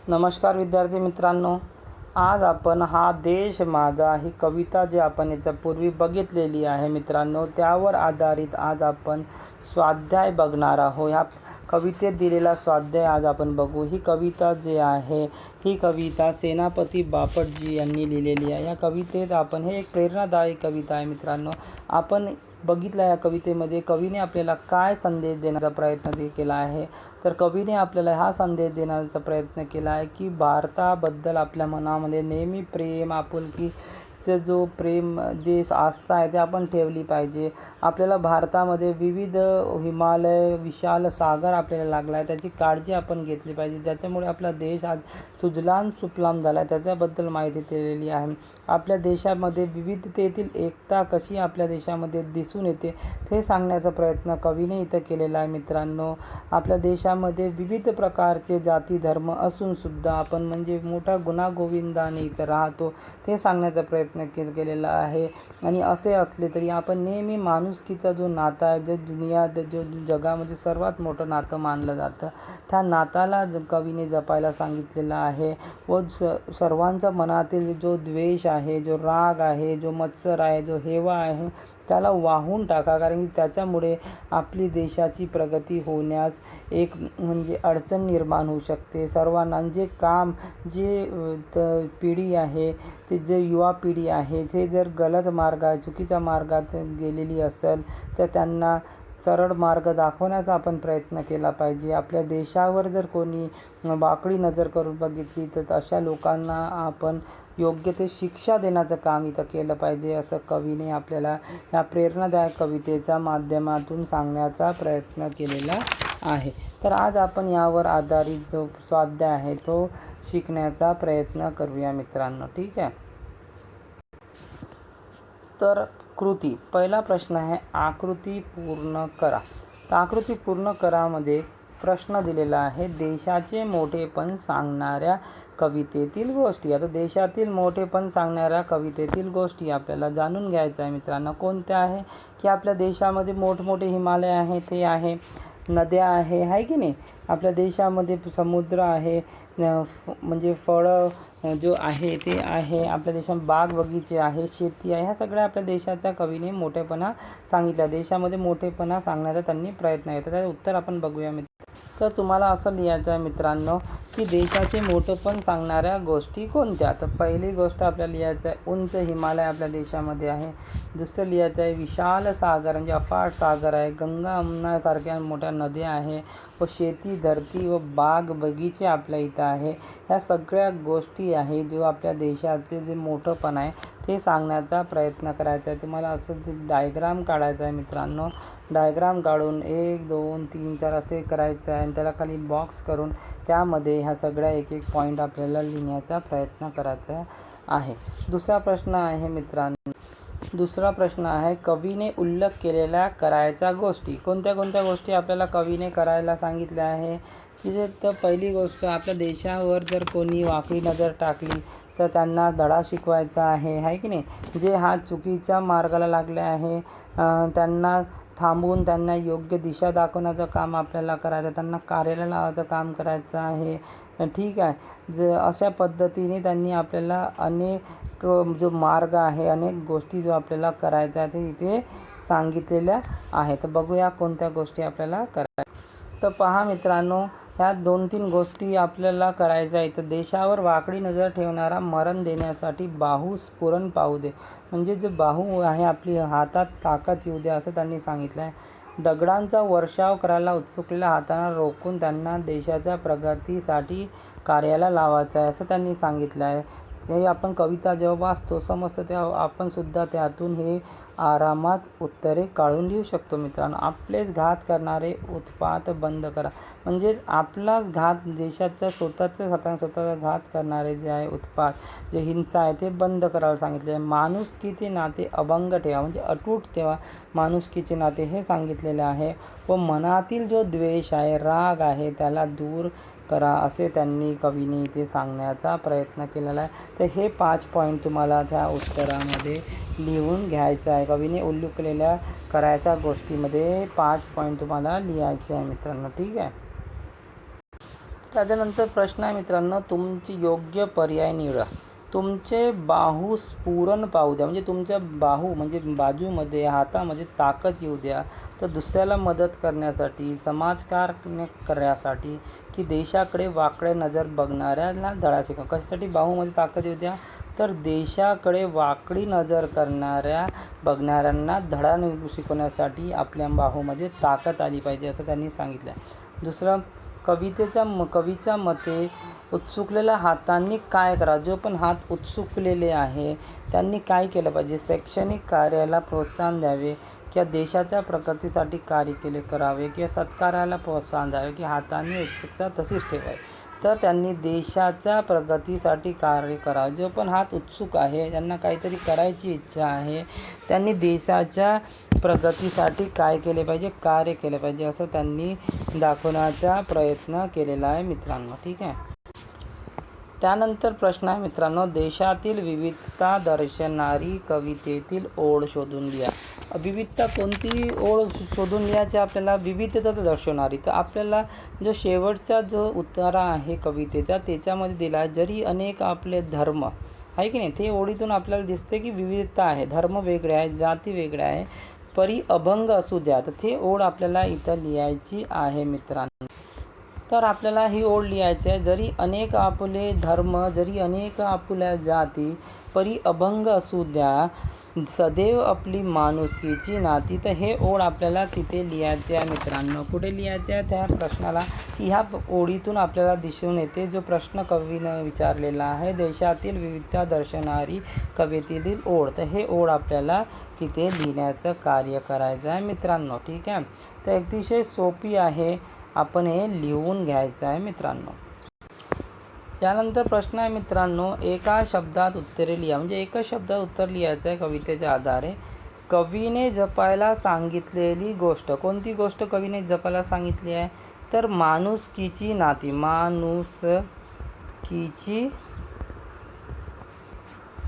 नमस्कार विद्यार्थी मित्रांनो, आज आपण हा देश माझा ही कविता जी आपण याच्यापूर्वी बघितलेली आहे मित्रांनो, त्यावर आधारित आज आपण स्वाध्याय बघणार आहोत. ह्या कवितेत दिलेला स्वाध्याय आज आपण बघू. ही कविता जी आहे ही कविता सेनापती बापटजी यांनी लिहिलेली आहे. या कवितेत आपण हे एक प्रेरणादायी कविता आहे मित्रांनो. आपण बघितलं या कवितेमध्ये कवीने आपल्याला काय संदेश देण्याचा प्रयत्न केला आहे. तर कवीने आपल्याला हा संदेश देण्याचा प्रयत्न केला आहे की भारताबद्दल आपल्या मनामध्ये नेहमी प्रेम, आपुलकीचं जो प्रेम जे आस्था आहे ते आपण ठेवली पाहिजे. आपल्याला भारतामध्ये विविध हिमालय, विशाल सागर आपल्याला लागला आहे, त्याची काळजी आपण घेतली पाहिजे. ज्याच्यामुळे आपला देश आज सुजलाम सुफलाम झाला आहे, त्याच्याबद्दल माहिती दिलेली आहे. आपल्या देशामध्ये विविधतेतील एकता कशी आपल्या देशामध्ये दिसून येते ते सांगण्याचा प्रयत्न कवीने इथं केलेला आहे मित्रांनो. आपल्या देशामध्ये विविध प्रकारचे जाती धर्म असून सुद्धा आपण म्हणजे मोठा गुण्यागोविंदाने इथं राहतो ते सांगण्याचा प्रयत्न केलेला आहे. आणि असे असले तरी आपण नेहमी माणुसकीचा जो नाता आहे, जो जगामध्ये सर्वात मोठं नातं मानलं जातं, त्या नाताला कवीने जपायला सांगितलेलं आहे. व सर्वांच्या मनातील जो द्वेष आहे, जो राग आहे, जो मत्सर आहे, जो हेवा आहे त्याला वाहून टाका. कारण की त्याच्यामुळे आपली देशाची प्रगती होण्यास एक म्हणजे अडचण निर्माण होऊ शकते. सर्वांना जे काम पिढी आहे, ते जे युवा पिढी आहे ते जर गलत मार्गात, चुकीच्या मार्गात गेलेली असेल तर त्यांना सरळ मार्ग दाखवण्याचा आपण प्रयत्न केला पाहिजे. आपल्या देशावर जर कोणी वाकडी नजर करून बघितली तर अशा लोकांना आपण योग्य ते शिक्षा देण्याचं काम इथं केलं पाहिजे, असं कवीने आपल्याला या प्रेरणादायक कवितेच्या माध्यमातून सांगण्याचा प्रयत्न केलेला आहे. तर आज आपण यावर आधारित जो स्वाध्याय आहे तो शिकण्याचा प्रयत्न करूया मित्रांनो. ठीक आहे. तर कृती, पहिला प्रश्न आहे आकृती पूर्ण करा. तर आकृती पूर्ण करामध्ये प्रश्न दिलेला आहे, देशाचे मोठेपण सांगणाऱ्या कवितेतील गोष्टी. आता देशातील मोठेपण सांगणाऱ्या कवितेतील गोष्टी आपल्याला जाणून घ्यायचं आहे मित्रांनो. कोणत्या आहे की आपल्या देशामध्ये मोठमोठे हिमालय आहे, ते आहे, नद्या आहे की नाही. आपल्या देशामध्ये समुद्र आहे, म्हणजे फळं जो आहे ते आहे. आपल्या देशात बाग बगीचे आहे, शेती आहे. ह्या सगळ्या आपल्या देशाच्या कवीने मोठेपणा सांगितला. देशामध्ये मोठेपणा सांगण्याचा त्यांनी प्रयत्न केला. त्याचं उत्तर आपण बघूया मित्र. तर तुम्हाला असं लिहायचं आहे मित्रांनो की देशाचे मोठेपण सांगणाऱ्या गोष्टी कोणत्या. तर पहिली गोष्ट आपल्याला लिहायचं आहे उंच हिमालय आपल्या देशामध्ये आहे. दुसरं लिहायचं आहे विशाल सागर, म्हणजे अफाट सागर आहे. गंगा यमुनासारख्या मोठ्या नद्या आहे व शेती, धरती व बाग बगीचे आपल्या इथं आहे. ह्या सगळ्या गोष्टी आहे जो आपल्या देशाचे जे मोठंपण आहे ते सांगण्याचा प्रयत्न करायचा आहे. तुम्हाला असं जे डायग्राम काढायचा आहे मित्रांनो. डायग्राम काढून 1 2 3 4 असे करायचं आहे आणि त्याला खाली बॉक्स करून त्यामध्ये ह्या सगळ्या एक एक पॉईंट आपल्याला लिहिण्याचा प्रयत्न करायचा आहे. दुसरा प्रश्न आहे मित्रांनो, दुसरा प्रश्न आहे कवीने उल्लेख केलेल्या करायच्या गोष्टी. कोणत्या कोणत्या गोष्टी आपल्याला कवीने करायला सांगितल्या आहे की तर पहिली गोष्ट, आपल्या देशावर जर कोणी वाकडी नजर टाकली तर त्यांना धडा शिकवायचा आहे की नाही. जे हा चुकीच्या मार्गाला लागले आहे त्यांना थांबवून त्यांना योग्य दिशा दाखवण्याचं काम आपल्याला करायचं, त्यांना कार्याला लावायचं काम करायचं आहे. ठीक आहे. अशा पद्धतीने त्यांनी आपल्याला अनेक जो मार्ग आहे, अनेक गोष्टी जो आपल्याला करायच्या आहे ते इथे सांगितलेल्या आहे. तर बघूया कोणत्या गोष्टी आपल्याला करायच्या. तर पहा मित्रांनो, ह्या 2-3 गोष्टी आपल्याला करायच्या आहेत. देशावर वाकडी नजर ठेवणारा मरण देण्यासाठी बाहू स्फुरण पाहू दे. म्हणजे जे बाहू आहे आपली हातात ताकद येऊ दे असं त्यांनी सांगितलं आहे. दगडांचा वर्षाव करायला उत्सुकलेल्या हातांना रोखून त्यांना देशाच्या प्रगतीसाठी कार्याला लावायचं आहे असं त्यांनी सांगितलं आहे. हे आपण कविता जेव्हा वाचतो समजतं तेव्हा आपण सुद्धा त्यातून हे आरामात उत्तरे काढून लिहू शकतो मित्रांनो. आपलेच घात करणारे उत्पात बंद करा. म्हणजे आपलाच घात, देशाच्या स्वतःचा घात करणारे जे आहे उत्पात, जे हिंसा आहे ते बंद करायला सांगितले आहे. माणुसकीचे नाते अभंग ठेवा, म्हणजे अटूट ठेवा माणुसकीचे नाते हे सांगितलेले आहे. व मनातील जो द्वेष आहे, राग आहे त्याला दूर करा असे त्यांनी कवीने इथे सांगण्याचा प्रयत्न केलेला आहे. तर हे 5 पॉईंट तुम्हाला त्या उत्तरामध्ये लिहून घ्यायचं आहे. कवीने उल्लेख केलेल्या करायच्या गोष्टीमध्ये 5 पॉईंट तुम्हाला लिहायचे आहे मित्रांनो. ठीक आहे. त्याच्यानंतर प्रश्न आहे मित्रांनो, तुमची योग्य पर्याय निवडा. तुमचे बाहू स्फुरण पाहू द्या, म्हणजे तुमच्या बाहू म्हणजे बाजूमध्ये हातामध्ये ताकद येऊ द्या. तर दुसऱ्याला मदत करण्यासाठी, समाजकार्य करण्यासाठी, की देशाकडे वाकडे नजर बघणाऱ्याला धडा शिकवा. कशासाठी बाहूमध्ये ताकद येऊ द्या? तर देशाकडे वाकडी नजर बघणाऱ्यांना धडा शिकवण्यासाठी आपल्या बाहूमध्ये ताकद आली पाहिजे, असं त्यांनी सांगितलं. दुसरं, कवीच्या मते उत्सुकलेल्या हातांनी काय करा. जो पण हात उत्सुकलेले आहे त्यांनी काय केलं पाहिजे? शैक्षणिक कार्याला प्रोत्साहन द्यावे, किंवा देशाच्या प्रगतीसाठी कार्य करावे, किंवा सत्काराला प्रोत्साहन द्यावे, की हातांनी उत्सुकता तशीच ठेवावी. तर त्यांनी देशाच्या प्रगतीसाठी कार्य करावे. जो पण हात उत्सुक आहे, ज्यांना काहीतरी करायची इच्छा आहे, त्यांनी देशाच्या प्रगतीसाठी काय केले पाहिजे? कार्य केले पाहिजे, असं त्यांनी दाखवण्याचा प्रयत्न केलेला आहे मित्रांनो. ठीक आहे. त्यानंतर प्रश्न आहे मित्रांनो, देशातील विविधता दर्शवणारी कवितेतील ओळ शोधून लिहा. विविधता कोणती ओळ शोधून लिहायची आपल्याला? विविधता दर्शवणारी. तर आपल्याला जो शेवटचा जो उत्तरा आहे कवितेचा त्याच्यामध्ये दिला आहे, जरी अनेक आपले धर्म आहे की नाही, ते ओळीतून आपल्याला दिसते की विविधता आहे, धर्म वेगळे आहे, जाती वेगळ्या आहे, परी अभंग असू द्या. तर ते ओळ आपल्याला इथं लिहायची आहे मित्रांनो. तर आपल्याला ही ओळ लिहायची आहे, जरी अनेक आपले धर्म, जरी अनेक आपल्या जाती, परी अभंग असू द्या, सदैव आपली माणुसकीची नाती. तर हे ओळ आपल्याला तिथे लिहायचे आहे मित्रांनो. कुठे लिहायचे आहे? त्या प्रश्नाला. ह्या ओळीतून आपल्याला दिसून येते जो प्रश्न कवीनं विचारलेला आहे, देशातील विविधता दर्शवणारी कवितेतील ओळ. तर हे ओळ आपल्याला तिथे लिहिण्याचं कार्य करायचं आहे मित्रांनो. ठीक आहे. तर अतिशय सोपी आहे, आपण हे लिहून घ्यायचं आहे मित्रांनो. यानंतर प्रश्न आहे मित्रांनो, एका शब्दात उत्तरे लिहा. म्हणजे एकच शब्दात उत्तर लिहायचं आहे कवितेच्या आधारे. कवीने जपायला सांगितलेली गोष्ट. कोणती गोष्ट कवीने जपायला सांगितली आहे? तर माणुसकीची नाती. माणुसकीची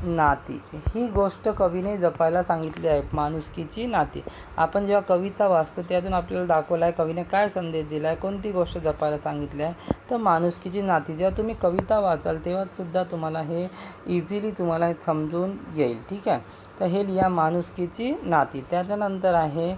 नाती ही गोष्ट कवीने जपायला सांगितली आहे. माणुसकीची नाती. आपण जेव्हा कविता वाचतो त्यातून आपल्याला दाखवलं आहे कवीने काय संदेश दिला आहे, कोणती गोष्ट जपायला सांगितली आहे. तर माणुसकीची नाती. जेव्हा तुम्ही कविता वाचाल तेव्हा सुद्धा तुम्हाला हे इझिली तुम्हाला समजून येईल. ठीक आहे. तर हे लिहा, माणुसकीची नाती. त्याच्यानंतर आहे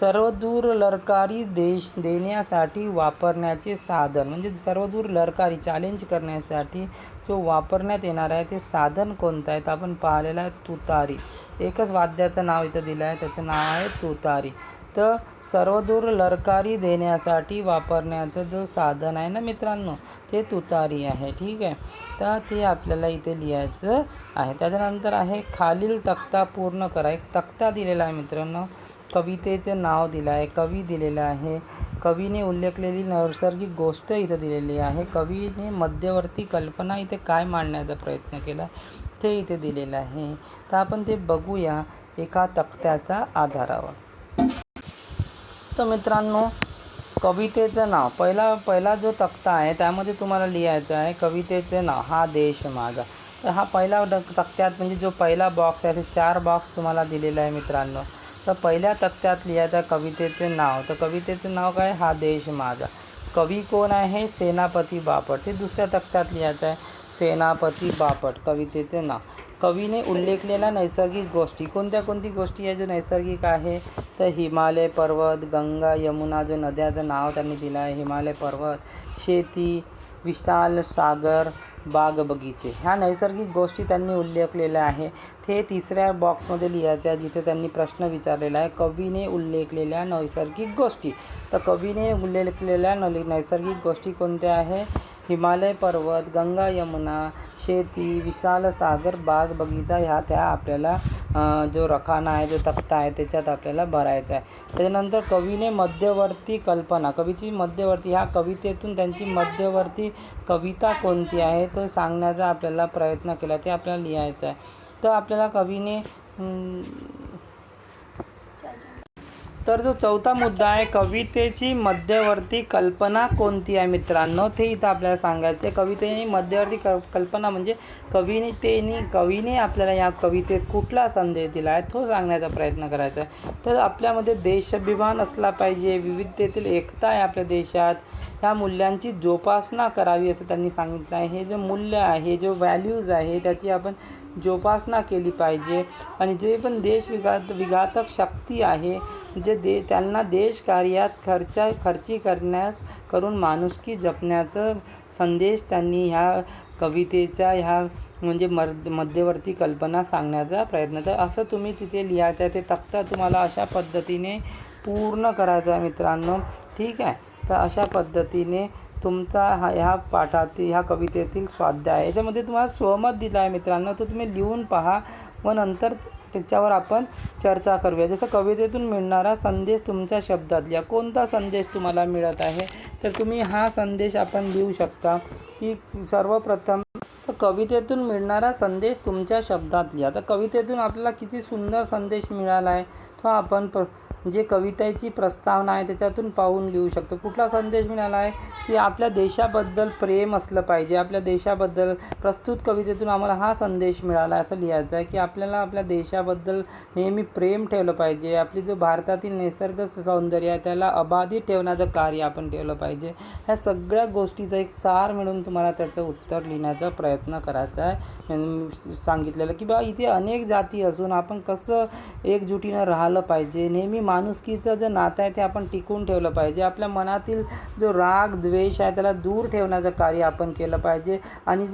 सर्वदूर ललकारी देण्यासाठी वापरण्याचे साधन. म्हणजे सर्वदूर ललकारी चॅलेंज करण्यासाठी जो वापरण्यात येणार आहे ते साधन कोणतं आहे? तर आपण पाहिलेलं आहे तुतारी. एकच वाद्याचं नाव इथं दिलं आहे, त्याचं नाव आहे तुतारी. तर सर्वदूर ललकारी देण्यासाठी वापरण्याचं जो साधन आहे ना मित्रांनो, ते तुतारी आहे. ठीक आहे. तर ते आपल्याला इथे लिहायचं आहे. त्याच्यानंतर आहे खालील तक्ता पूर्ण करा. एक तक्ता दिलेला आहे मित्रांनो. कवितेचे नाव दिलं आहे, कवी दिलेला आहे, कवीने उल्लेखलेली नैसर्गिक गोष्ट इथं दिलेली आहे, कवीने मध्यवर्ती कल्पना इथे काय मांडण्याचा प्रयत्न केला ते इथे दिलेलं आहे. तर आपण ते बघूया एका तक्त्याच्या आधारावर. तर मित्रांनो, कवितेचं नाव पहिला जो तक्ता आहे त्यामध्ये तुम्हाला लिहायचं आहे कवितेचे नाव, हा देश माझा. तर हा पहिला तक्त्यात म्हणजे जो पहिला बॉक्स आहे ते 4 बॉक्स तुम्हाला दिलेला आहे मित्रांनो. तर पहिल्या तक्त्यात लिहायचं कवितेचे नाव. तर कवितेचं नाव काय? हा देश माझा. कवी कोण आहे? सेनापती बापट. ते दुसऱ्या तक्त्यात लिहायचं आहे सेनापती बापट कवितेचे नाव. कवीने उल्लेखलेल्या नैसर्गिक गोष्टी. कोणती गोष्टी आहे जो नैसर्गिक आहे? तर हिमालय पर्वत, गंगा, यमुना, जो नद्याचं नाव त्यांनी दिलं आहे हिमालय पर्वत, शेती, विशाल सागर, बाग बगीचे, ह्या नैसर्गिक गोष्टी त्यांनी उल्लेखलेल्या आहे. ते तिसऱ्या बॉक्समध्ये लिहायचे आहे जिथे त्यांनी प्रश्न विचारलेला आहे कवीने उल्लेखलेल्या नैसर्गिक गोष्टी. तर कवीने उल्लेखलेल्या नैसर्गिक गोष्टी कोणत्या आहे? हिमालय पर्वत, गंगा यमुना, शेती, विशाल सागर, बाग बगीचा, ह्या त्या आपल्याला जो रखाना आहे, जो तक्ता आहे त्याच्यात आपल्याला भरायचा आहे. त्याच्यानंतर कवीने मध्यवर्ती कल्पना. कवीची मध्यवर्ती, ह्या कवितेतून त्यांची मध्यवर्ती कविता कोणती आहे तो सांगण्याचा आपल्याला प्रयत्न केला, ते आपल्याला लिहायचं आहे. तर आपल्याला कवीने तर जो चौथा मुद्दा आहे कवितेची मध्यवर्ती कल्पना कोणती आहे मित्रांनो, ते इथं आपल्याला सांगायचं आहे. कवितेची मध्यवर्ती कल्पना म्हणजे कवीने आपल्याला या कवितेत कुठला संदेश दिला आहे तो सांगण्याचा प्रयत्न करायचा आहे. तर आपल्यामध्ये देशाभिमान असला पाहिजे, विविधतेतील एकता आहे आपल्या देशात, ह्या मूल्यांची जोपासना करावी असं त्यांनी सांगितलं आहे. हे जे मूल्य आहे, जो व्हॅल्यूज आहे, त्याची आपण जोपासना केली पाहिजे. आणि जे पण विघातक शक्ती आहे, जे त्यांना देशकार्यात खर्ची करून माणुसकी जपण्याचा संदेश त्यांनी ह्या कवितेच्या ह्या म्हणजे मध्यवर्ती कल्पना सांगण्याचा प्रयत्न. तर असं तुम्ही तिथे लिहायचं आहे. ते तक्ता तुम्हाला अशा पद्धतीने पूर्ण करायचा आहे मित्रांनो. ठीक आहे. तर अशा पद्धतीने तुमचा ह्या पाठातील ह्या कवितेतील स्वाध्याय आहे. याच्यामध्ये तुम्हाला स्वमत दिलं आहे मित्रांनो. तो तुम्ही लिहून पहा व नंतर त्याच्यावर आपण चर्चा करूया. जसं कवितेतून मिळणारा संदेश तुमच्या शब्दात लिहा. कोणता संदेश तुम्हाला मिळत आहे तर तुम्ही हा संदेश आपण लिहू शकता की सर्वप्रथम कवितेतून मिळणारा संदेश तुमच्या शब्दात लिहा. तर कवितेतून आपल्याला किती सुंदर संदेश मिळाला आहे तो आपण जे कवितेची प्रस्तावना आहे त्याच्यातून पाहून लिहू शकतो. कुठला संदेश मिळाला आहे की आपल्या देशाबद्दल प्रेम असलं पाहिजे. आपल्या देशाबद्दल प्रस्तुत कवितेतून आम्हाला हा संदेश मिळाला आहे असं लिहायचं आहे की आपल्याला आपल्या देशाबद्दल नेहमी प्रेम ठेवलं पाहिजे. आपली जो भारतातील निसर्ग सौंदर्य आहे त्याला अबाधित ठेवण्याचं कार्य आपण ठेवलं पाहिजे. ह्या सगळ्या गोष्टीचा एक सार मिळून तुम्हाला त्याचं उत्तर लिहिण्याचा प्रयत्न करायचा आहे. सांगितलेलं की बा इथे अनेक जाती असून आपण कसं एकजुटीनं राहिलं पाहिजे. नेहमी माणुसकीचं जे नातं आहे ते आपण टिकवून ठेवलं पाहिजे. आपल्या मनातील जो राग द्वेष आहे त्याला दूर ठेवण्याचं कार्य आपण केलं पाहिजे. आणि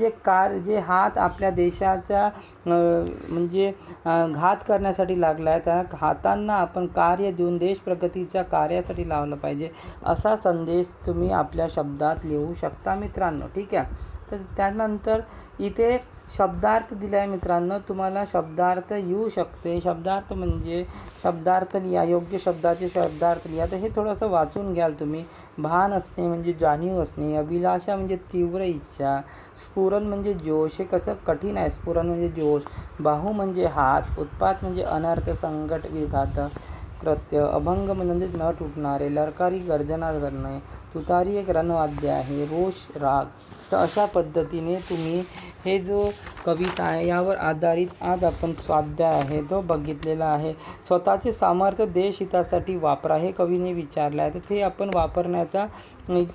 जे हात आपल्या देशाच्या म्हणजे घात करण्यासाठी लागला आहे त्या हातांना आपण कार्य देऊन देश प्रगतीच्या कार्यासाठी लावलं पाहिजे. असा संदेश तुम्ही आपल्या शब्दात लिहू शकता मित्रांनो. ठीक आहे. तर त्यानंतर इथे शब्दार्थ दिला आहे मित्रांनो. तुम्हाला शब्दार्थ येऊ शकते. शब्दार्थ म्हणजे शब्दार्थ लिहा. योग्य शब्दाचे शब्दार्थ लिहा. तर हे थोडंसं वाचून घ्याल तुम्ही. भान असणे म्हणजे जाणीव असणे. अभिलाषा म्हणजे तीव्र इच्छा. स्फुरण म्हणजे जोश. हे कसं कठीण आहे. स्फुरण म्हणजे जोश. बाहू म्हणजे हात. उत्पात म्हणजे अनर्थ संकट विघातक कृत्य. अभंग म्हणजे न तुटणारे. ललकारी गर्जना करणे. तुतारी एक रणवाद्य आहे. रोष राग. तर अशा पद्धतीने तुम्ही हे जो कविता आहे यावर आधारित आज आपण स्वाध्याय आहे तो बघितलेला आहे. स्वतःचे सामर्थ्य देशहितासाठी वापरा हे कवीने विचारलं आहे. तर ते आपण वापरण्याचा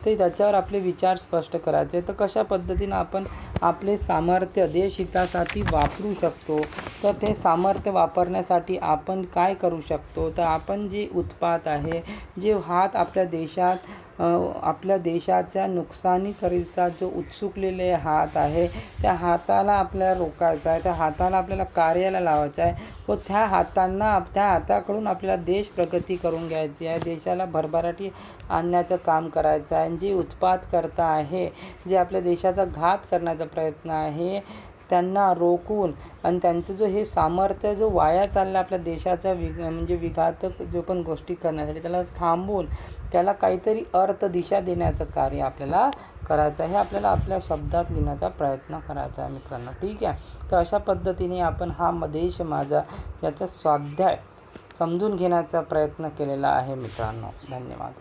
ते त्याच्यावर आपले विचार स्पष्ट करायचे. तर कशा पद्धतीनं आपण आपले सामर्थ्य देशहितासाठी वापरू शकतो. तर ते सामर्थ्य वापरण्यासाठी आपण काय करू शकतो. तर आपण जे उत्पात आहे, जे हात आपल्या देशाच्या नुकसानीकरिता जो उत्सुकलेले हात आहे त्या हाताला आपल्याला रोकायचं आहे. त्या हाताला आपल्याला कार्याला लावायचं आहे व त्या हाताकडून आपल्याला देश प्रगती करून घ्यायची आहे. देशाला भरभराटी आणण्याचं काम करायचं आहे. जे उत्पात करता आहे, जे आपल्या देशाचा घात करण्याचा प्रयत्न आहे त्यांना रोखून आणि त्यांचं जो हे सामर्थ्य जो वाया चालला आपल्या देशाच्या म्हणजे विघातक जो पण गोष्टी करण्यासाठी त्याला थांबवून त्याला काहीतरी अर्थ दिशा देण्याचं कार्य आपल्याला करायचं आहे. हे आपल्याला आपल्या शब्दात लिहिण्याचा प्रयत्न करायचा आहे मित्रांनो. ठीक आहे. तर अशा पद्धतीने आपण हा देश माझा याचा स्वाध्याय समजून घेण्याचा प्रयत्न केलेला आहे मित्रांनो. धन्यवाद.